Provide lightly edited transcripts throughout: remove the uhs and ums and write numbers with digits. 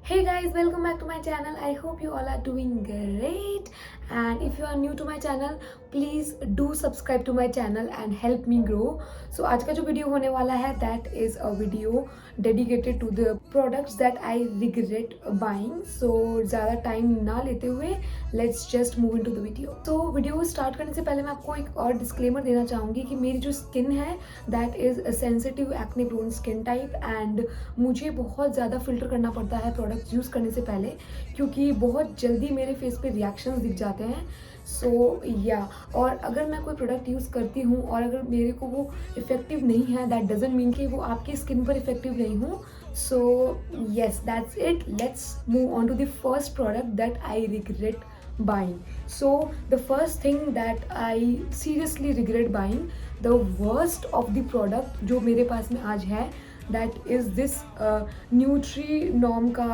Hey guys, welcome back to my channel. I hope you all are doing great. And if you are new to my channel, please do subscribe to my channel and help me grow. So आज का जो video होने वाला है that is a video dedicated to the products that I regret buying. So ज़्यादा time ना लेते हुए let's just move into the video. So video start करने से पहले मैं आपको एक और डिस्क्लेमर देना चाहूँगी कि मेरी जो स्किन है that is a sensitive acne prone skin type and मुझे बहुत ज़्यादा फिल्टर करना पड़ता है प्रोडक्ट्स यूज़ करने से पहले क्योंकि बहुत जल्दी मेरे फेस पे रिएक्शंस दिख जाते हैं। सो और अगर मैं कोई प्रोडक्ट यूज़ करती हूँ और अगर मेरे को वो इफ़ेक्टिव नहीं है दैट डजंट मीन कि वो आपकी स्किन पर इफ़ेक्टिव नहीं हो। So yes that's it, let's move on to the first product that I regret buying. So the first thing that I seriously regret buying, the worst of the product जो मेरे पास में आज है, that is this Nutrinom का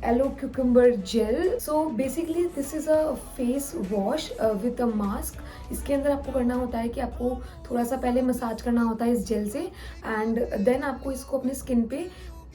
aloe cucumber gel. So basically this is a face wash with a mask. इसके अंदर आपको करना होता है कि आपको थोड़ा सा पहले मसाज करना होता है इस जेल से एंड देन आपको इसको अपने स्किन पे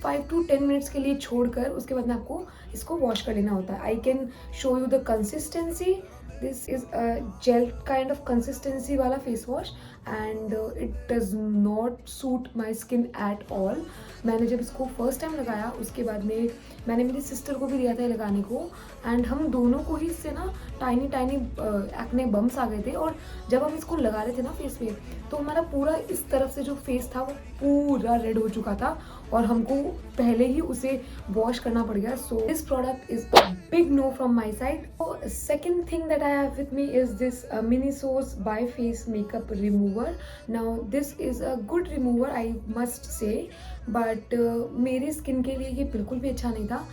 5 to 10 मिनट्स के लिए छोड़कर उसके बाद में आपको इसको वॉश कर लेना होता है। I can show you the consistency. This is a gel kind of consistency वाला face wash and it does not suit my skin at all. मैंने जब इसको फर्स्ट टाइम लगाया उसके बाद में मैंने मेरी सिस्टर को भी दिया था लगाने को एंड हम दोनों को ही इससे ना टाइनी टाइनी एक्ने बम्स आ गए थे और जब हम इसको लगा रहे थे ना फेस पे तो हमारा पूरा इस तरफ से जो फेस था वो पूरा रेड हो चुका था और हमको पहले ही उसे वॉश करना पड़ गया। So this product is a big no from my side. Second thing that I have with me is this Miniso's by face makeup remover. Now this is a good remover I must say but मेरी skin के लिए ये बिल्कुल भी अच्छा नहीं था।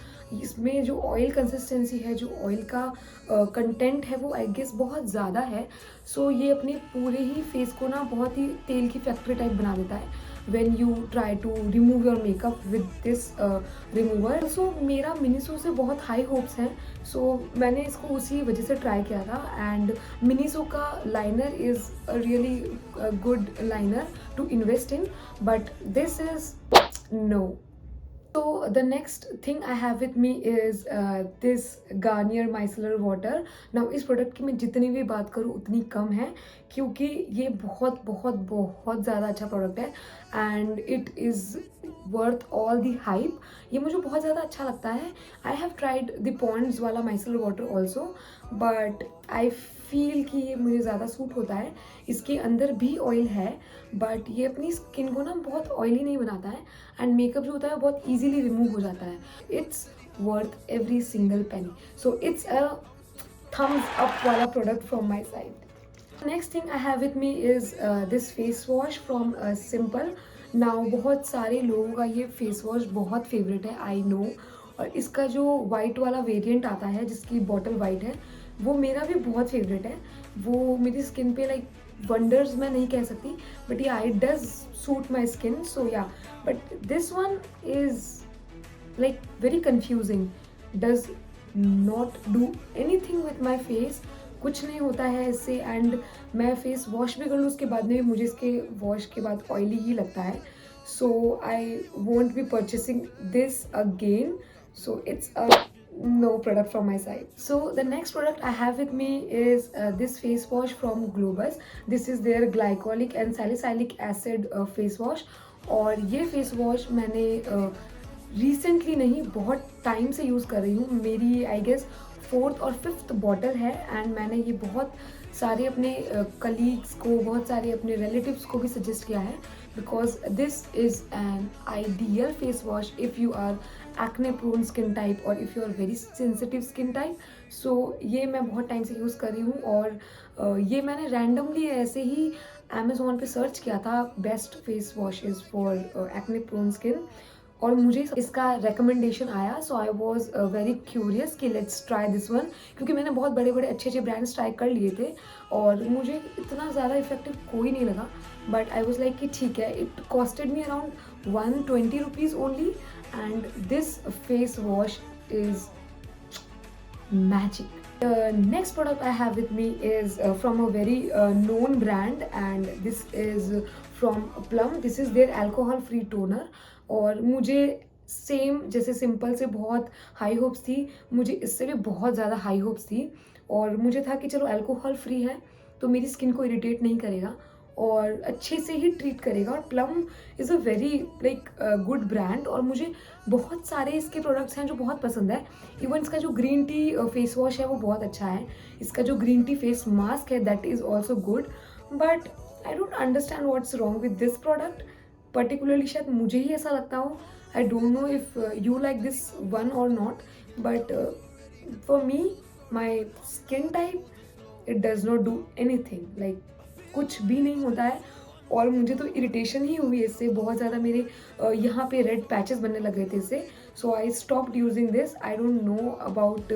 इसमें जो ऑयल कंसिस्टेंसी है, जो ऑयल का कंटेंट है वो आई गेस बहुत ज़्यादा है। सो ये अपने पूरे ही फेस को ना बहुत ही तेल की फैक्ट्री टाइप बना देता है when you try to remove your makeup with this remover. So मेरा मिनीसो से बहुत हाई होप्स हैं, सो मैंने इसको उसी वजह से ट्राई किया था एंड मिनीसो का liner is a really good liner to invest in but this is no. So the next thing I have with me is this Garnier Micellar Water. Now इस प्रोडक्ट की मैं जितनी भी बात करूँ उतनी कम है क्योंकि ये बहुत बहुत बहुत ज़्यादा अच्छा प्रोडक्ट है and it is worth all the hype. ये मुझे बहुत ज़्यादा अच्छा लगता है। I have tried the Pond's वाला micellar water also but I feel कि ये मुझे ज़्यादा सूट होता है। इसके अंदर भी ऑयल है बट ये अपनी स्किन को ना बहुत ऑयली नहीं बनाता है एंड मेकअप जो होता है बहुत ईजिली रिमूव हो जाता है। It's worth every single penny. So it's a thumbs up वाला product from my side. Next thing I have with me is this face wash from Simple. नाउ बहुत सारे लोगों का ये फेस वॉश बहुत फेवरेट है, आई नो। और इसका जो वाइट वाला वेरिएंट आता है जिसकी बॉटल वाइट है वो मेरा भी बहुत फेवरेट है। वो मेरी स्किन पे लाइक वंडर्स मैं नहीं कह सकती but yeah it does suit my skin. So yeah but this one is like very confusing, does not do anything with my face. कुछ नहीं होता है इससे एंड मैं फेस वॉश भी कर लूँ उसके बाद में भी मुझे इसके वॉश के बाद ऑयली ही लगता है। So I won't be purchasing this again. So it's a no product from my side. So the next product I have with me is this face wash from Globus. This is their glycolic and salicylic acid face wash और ये face wash मैंने recently नहीं बहुत time से use कर रही हूँ। मेरी आई गेस 4th और 5th बॉटल है एंड मैंने ये बहुत सारे अपने कलीग्स को, बहुत सारे अपने रिलेटिव्स को भी सजेस्ट किया है because this is an ideal face wash if you are acne prone skin type or if you are very sensitive skin type. So ये मैं बहुत टाइम से यूज़ कर रही हूँ और ये मैंने रैंडमली ऐसे ही अमेज़ोन पे सर्च किया था best face washes for acne prone skin और मुझे इसका रिकमेंडेशन आया। So I was very curious कि लेट्स ट्राई दिस वन क्योंकि मैंने बहुत बड़े बड़े अच्छे अच्छे ब्रांड्स ट्राई कर लिए थे और मुझे इतना ज़्यादा इफेक्टिव कोई नहीं लगा बट आई वॉज लाइक कि ठीक है, it costed me around 120 rupees only and this face wash is magic. The next product I have with me is from a very known brand and this is from Plum. This is their alcohol free toner और मुझे same जैसे simple से बहुत high hopes थी, मुझे इससे भी बहुत ज़्यादा हाई होप्स थी। और मुझे था कि चलो अल्कोहल फ्री है तो मेरी स्किन को इरिटेट नहीं करेगा और अच्छे से ही ट्रीट करेगा। और plum is a very like good brand, और मुझे बहुत सारे इसके प्रोडक्ट्स हैं जो बहुत पसंद है। इवन इसका जो ग्रीन टी फेस वॉश है वो बहुत अच्छा है, इसका जो ग्रीन टी फेस मास्क है that is also good. But I don't understand what's wrong with this product particularly, शायद मुझे ही ऐसा लगता हो। I don't know if you like this one or not, but for me my skin type it does not do anything, like कुछ भी नहीं होता है। और मुझे तो इरिटेशन ही हुई इससे बहुत ज़्यादा, मेरे यहाँ पे रेड पैचेस बनने लग गए थे इससे। So I stopped using this. I don't know about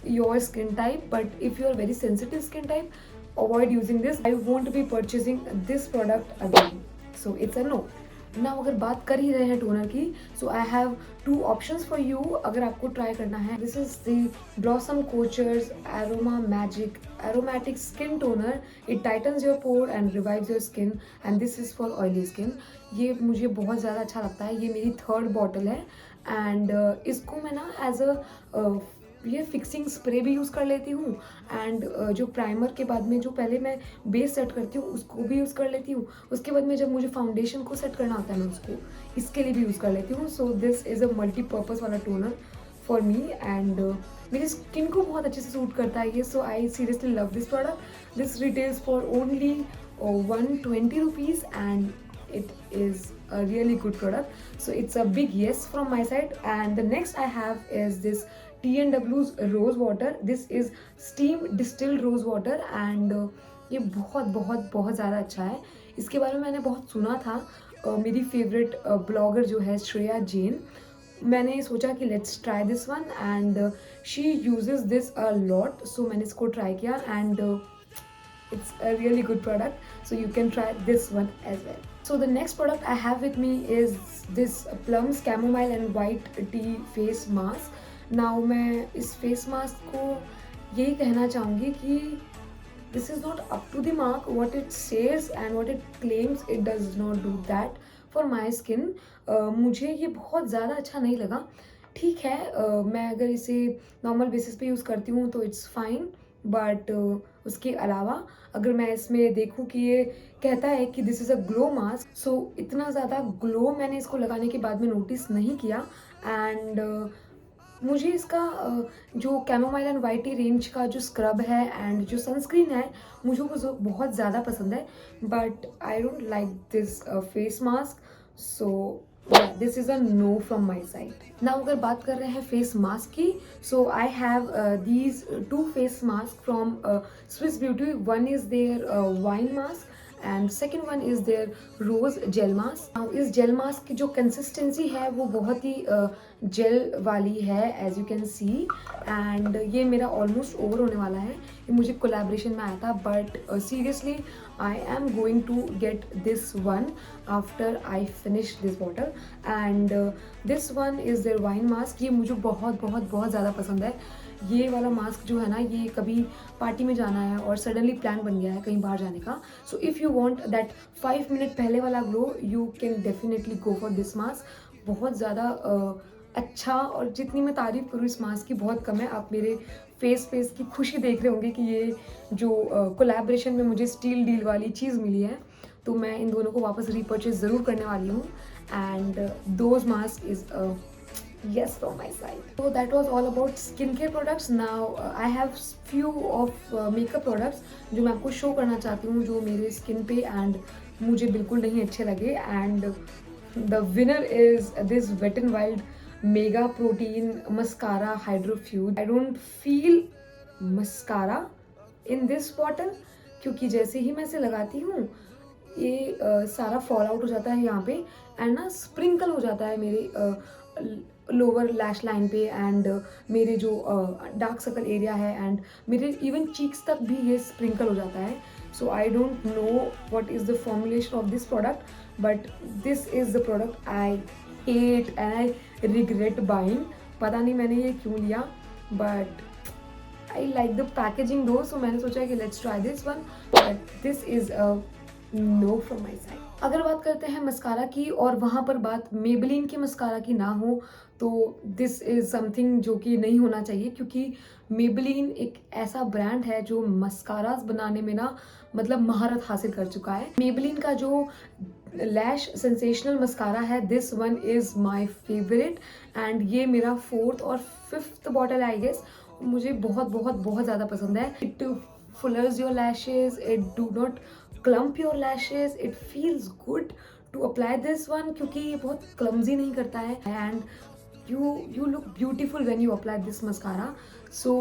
your skin type, but if you are very sensitive skin type, avoid using this. I won't be purchasing this product again, so it's a no. ना अगर बात कर ही रहे हैं toner की, so I have 2 options for you अगर आपको ट्राई करना है। This is the Blossom Kochhar's Aroma Magic aromatic skin toner. It titans your pore and revives your skin, and this is for oily skin. ये मुझे बहुत ज़्यादा अच्छा लगता है, ये मेरी 3rd बॉटल है। एंड इसको मैं ना एज अ ये फिक्सिंग स्प्रे भी यूज़ कर लेती हूँ, एंड जो प्राइमर के बाद में जो पहले मैं बेस सेट करती हूँ उसको भी यूज़ कर लेती हूँ। उसके बाद में जब मुझे फाउंडेशन को सेट करना होता है मैं उसको इसके लिए भी यूज़ कर लेती हूँ। So this is a multipurpose वाला टोनर फॉर मी, एंड मेरी स्किन को बहुत अच्छे से सूट करता है ये। So I seriously love this product. This retails for only 120 rupees, and it is a really good product. So it's a big yes from my side. And the next I have is this T&W's rose water. This is steam distilled rose water, and ये बहुत बहुत बहुत ज़्यादा अच्छा है। इसके बारे में मैंने बहुत सुना था। मेरी फेवरेट ब्लॉगर जो है श्रेया जैन, मैंने सोचा कि let's try this one, and she uses this a lot. So मैंने इसको ट्राई किया, and it's a really good product, so you can try this one as well. So the next product I have with me is this Plums Chamomile and White Tea Face Mask. Now मैं इस face mask को यही कहना चाहूँगी कि this is not up to the mark. What it says and what it claims, it does not do that for my skin. मुझे ये बहुत ज़्यादा अच्छा नहीं लगा। ठीक है, मैं अगर इसे नॉर्मल बेसिस पे यूज़ करती हूँ तो इट्स फाइन, बट उसके अलावा अगर मैं इसमें देखूँ कि ये कहता है कि this is a glow mask, so इतना ज़्यादा ग्लो मैंने इसको लगाने के बाद में नोटिस नहीं किया। एंड मुझे इसका जो chamomile and white T range का जो स्क्रब है एंड जो सनस्क्रीन है मुझे वो बहुत ज़्यादा पसंद है, but I don't like this face mask. So this is a no from my side. Now अगर बात कर रहे हैं फेस मास्क की, so I have these 2 face mask from Swiss Beauty. One is their wine mask and second one is their rose gel mask. इस gel mask की जो consistency है वो बहुत ही जेल वाली है, as you can see. And ये मेरा ऑलमोस्ट ओवर होने वाला है, ये मुझे कोलैबोरेशन में आया था, but seriously I am going to get this one after I finish this bottle. And this one is their wine mask. ये मुझे बहुत बहुत बहुत ज़्यादा पसंद है। ये वाला मास्क जो है ना, ये कभी पार्टी में जाना है और सडनली प्लान बन गया है कहीं बाहर जाने का, so if you want that 5 minute पहले वाला glow, you can definitely go for this mask. बहुत ज़्यादा अच्छा, और जितनी मैं तारीफ़ करूँ इस मास्क की बहुत कम है। आप मेरे फेस की खुशी देख रहे होंगे कि ये जो कोलैबोरेशन में मुझे स्टील डील वाली चीज़ मिली है, तो मैं इन दोनों को वापस रीपर्चेज ज़रूर करने वाली हूँ। And those mask is yes from my side. So that was all about skincare products. Now I have few of makeup products जो मैं आपको शो करना चाहती हूँ, जो मेरे स्किन पे एंड मुझे बिल्कुल नहीं अच्छे लगे। And the winner is this Wet and Wild mega protein mascara hydrofuse. I don't feel mascara in this bottle, क्योंकि जैसे ही मैं इसे लगाती हूँ ये सारा फॉल आउट हो जाता है यहाँ पे, एंड ना स्प्रिंकल हो जाता है मेरे लोअर लैश लाइन पे, एंड मेरे जो डार्क सर्कल एरिया है एंड मेरे इवन चीक्स तक भी ये स्प्रिंकल हो जाता है। So I don't know what is the formulation of this product, but this is the product I hate and I regret buying. पता नहीं मैंने ये क्यों लिया, but I like the packaging though, so मैंने सोचा कि let's try this one, but this is a no from my side. अगर बात करते हैं मस्कारा की और वहाँ पर बात मेबेलिन के मस्कारा की ना हो, तो दिस इज़ समथिंग जो कि नहीं होना चाहिए, क्योंकि मेबेलिन एक ऐसा ब्रांड है जो मस्कारास बनाने में ना मतलब महारत हासिल कर चुका है। मेबेलिन का जो लैश सेंसेशनल मस्कारा है, this one is my favourite and ये मेरा 4th और 5th बॉटल आई गेस। मुझे बहुत बहुत बहुत ज़्यादा पसंद है। It fullers your lashes, it do not clump your lashes, it feels good to apply this one, क्योंकि ये बहुत क्लमजी नहीं करता है and you look beautiful when you apply this mascara. So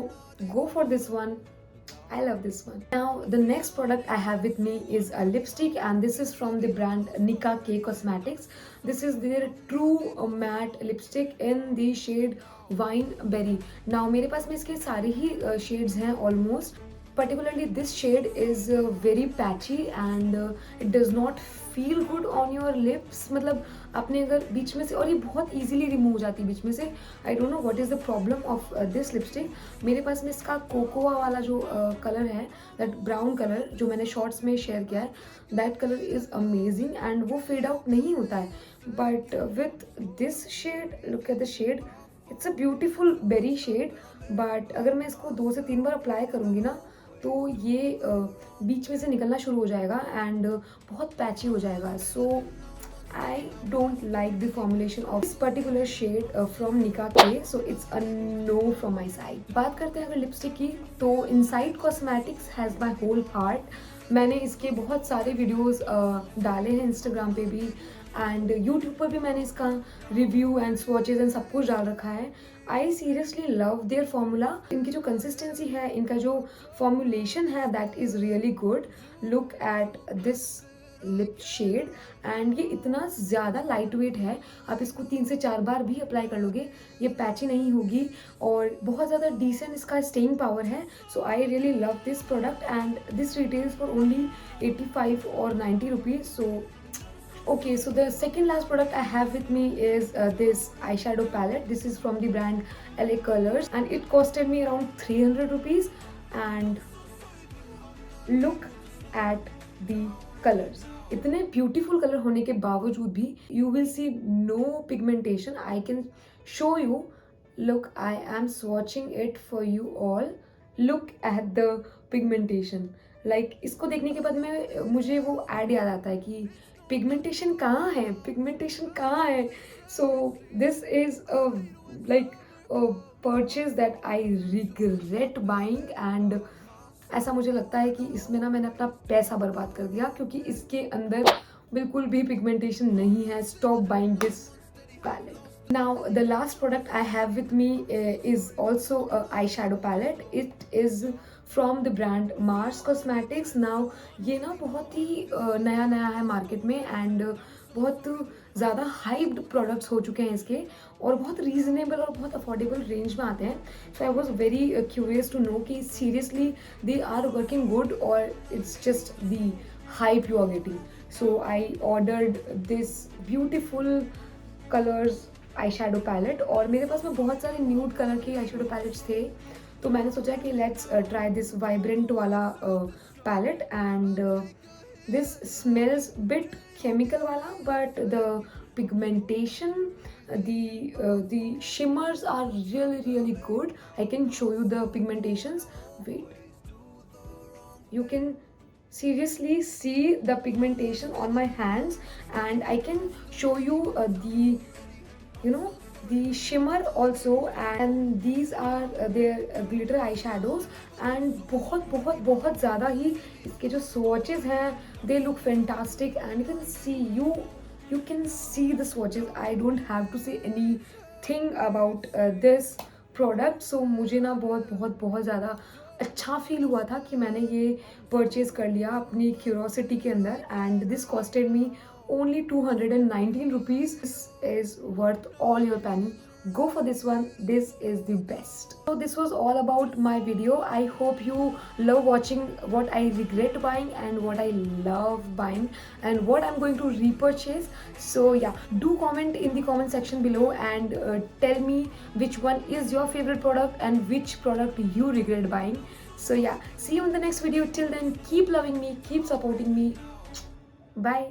go for this one. I love this one. Now the next product I have with me is a lipstick, and this is from the brand Nika K Cosmetics. This is their true matte lipstick in the shade Wine Berry. Now मेरे पास में इसके सारे ही shades हैं almost. Particularly this shade is very patchy and it does not feel good on your lips. मतलब आपने अगर बीच में से, और ये बहुत easily remove हो जाती है बीच में से. I don't know what is the problem of this lipstick. मेरे पास में इसका कोकोआ वाला जो कलर है, that brown color जो मैंने शॉर्ट्स में शेयर किया है, that color is amazing and वो fade out नहीं होता है. But with this shade, look at the shade, it's a beautiful berry shade. But अगर मैं इसको 2 से 3 बार अप्लाई करूँगी ना, तो ये बीच में से निकलना शुरू हो जाएगा एंड बहुत पैची हो जाएगा. So I don't like the formulation of this particular shade from Nykaa के, so it's a no from my side. बात करते हैं अगर लिपस्टिक की, तो Insight Cosmetics has my whole heart. मैंने इसके बहुत सारे वीडियोस डाले हैं इंस्टाग्राम पे भी एंड यूट्यूब पर भी मैंने इसका रिव्यू एंड स्वॉचेज एंड सब कुछ डाल रखा है. I seriously love their formula. इनकी जो कंसिस्टेंसी है, इनका जो फॉर्मुलेशन है, that is really good. Look at this lip shade and ये इतना ज़्यादा लाइट वेट है, आप इसको 3 से 4 बार भी अप्लाई कर लोगे, ये पैची नहीं होगी और बहुत ज़्यादा डिसेंट इसका स्टेइंग पावर है. So I really love this product and this retails for only 85 और 90 rupees. So okay, so the second last product I have with me is this eyeshadow palette. This is from the brand LA Colors and it costed me around 300 rupees. And look at the colors. इतने beautiful color होने के बावजूद भी you will see no pigmentation. I can show you. Look, I am swatching it for you all. Look at the pigmentation. Like इसको देखने के बाद में मुझे वो ad याद आता है कि पिगमेंटेशन कहाँ है, पिगमेंटेशन कहाँ है. So this is like purchase that I regret buying and ऐसा मुझे लगता है कि इसमें ना मैंने अपना पैसा बर्बाद कर दिया, क्योंकि इसके अंदर बिल्कुल भी पिगमेंटेशन नहीं है. Stop buying this palette. Now the last product I have with me is also a eyeshadow palette. It is from the brand Mars Cosmetics. Now ये ना बहुत ही नया नया है मार्केट में एंड बहुत ज़्यादा हाइप्ड प्रोडक्ट्स हो चुके हैं इसके और बहुत रीजनेबल और बहुत अफोर्डेबल रेंज में आते हैं. So I was very curious to know कि seriously they are working good और it's just the hype you are getting. So I ordered this beautiful colours eye shadow palette और मेरे पास में बहुत सारे न्यूड कलर के आई शेडो पैलेट्स थे, तो मैंने सोचा कि लेट्स ट्राई दिस वाइब्रेंट वाला palette and this smells bit chemical वाला but the pigmentation, the shimmers are really good. I can show you the pigmentations. Wait, you can seriously see the pigmentation on my hands and I can show you the shimmer also, and these are their glitter eyeshadows and बहुत ज़्यादा ही इसके जो swatches हैं they look fantastic and you can see the swatches. I don't have to say anything about this product. So मुझे ना बहुत ज़्यादा अच्छा फील हुआ था कि मैंने ये परचेज कर लिया अपनी क्यूरोसिटी के अंदर and this costed me only 219 rupees. This is worth all your penny. Go for this one. This is the best. So this was all about my video. I hope you love watching what I regret buying and what I love buying and what I'm going to repurchase. So yeah, do comment in the comment section below and tell me which one is your favorite product and which product you regret buying. So yeah, see you in the next video. Till then, keep loving me, keep supporting me. Bye.